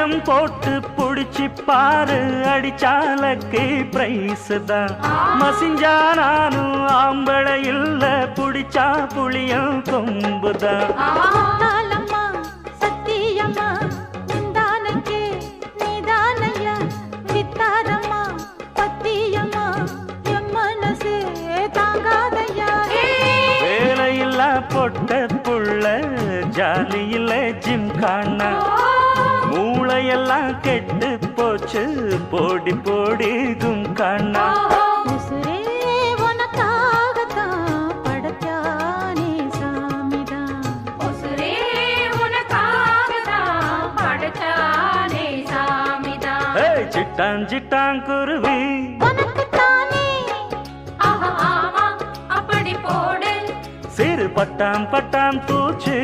வேஷம் போட்டு புடிச்சு பாரு அடிச்சாலக்கு பிரைஸ் தான் மசிஞ்சா நானும் ஆம்பளை இல்ல புடிச்சா புளியும் கொம்புதான் பொட்ட புள்ள ஜாலியில ஜிம் காணா மூளையெல்லாம் கெட்டு போச்சு போடி போடி கும் காணா சிட்டான் சிட்டான் குருவி சிறு பட்டாம் பட்டாம் பூச்சு